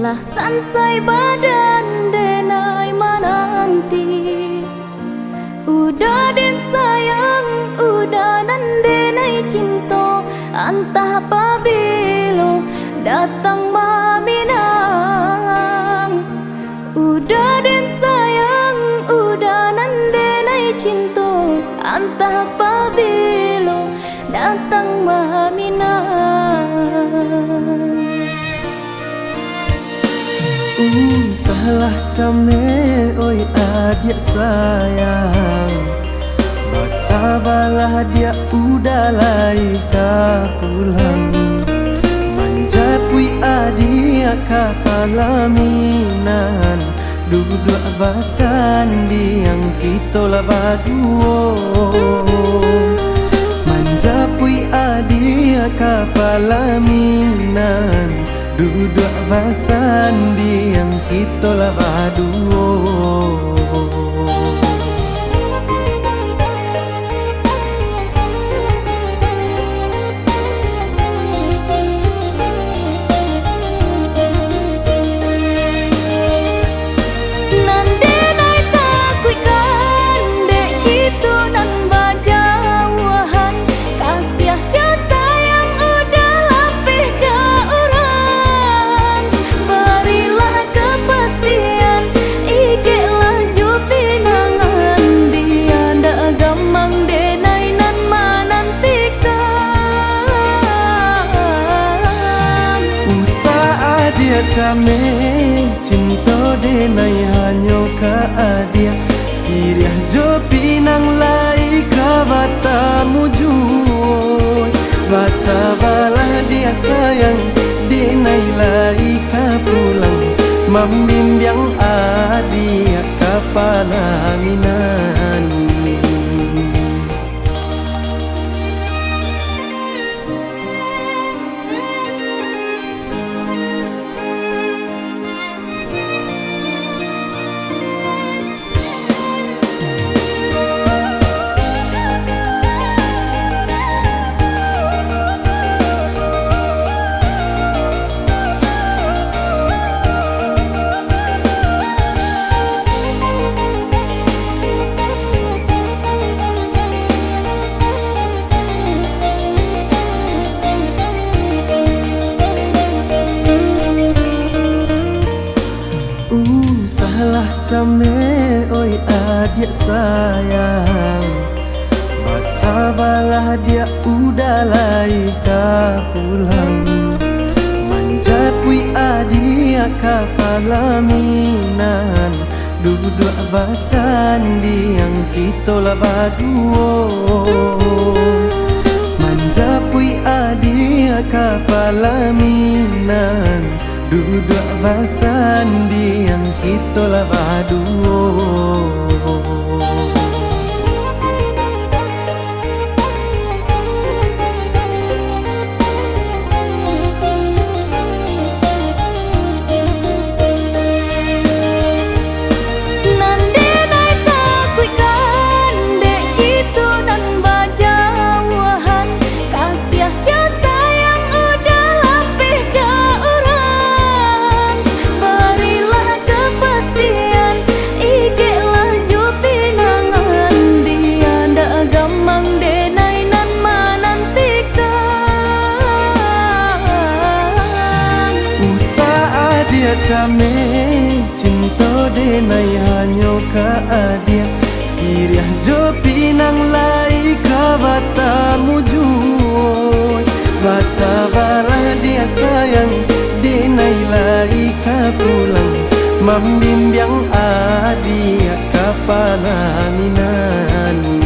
Marilah sansai badan denai mananti. Udah den sayang, udah nan denai cinta. Antah pabilo datang maminang. Udah den sayang, udah nan denai cinta. Antah pabilo datang maminang. Salah came oi adik sayang, masa balah dia udah laika pulang. Manjapui adik kapalaminan, duduk basan yang kita lah baduo. Manjapui adik kapalaminan, duduk basan yang kita lah baduo. Dia came cinta denai hanyo ka adia, siriah jo pinang lai ka batamu juoi. Basa balah dia sayang denai lai ka pulang, membimbiang adia kapalaminan. Salah came oi adik sayang, masa balah dia udah laika pulang. Manjapui adik kapalaminan, duduk basan yang kita lah baduo. Manjapui adik kapalaminan, duduk basan yang kita lah baduo. Dia came cinta denai hanyo ka adia, siriah jo pinang lai ka batamu juoi. Basa balah dia sayang denai lai ka pulang, membimbiang adia kapalaminan.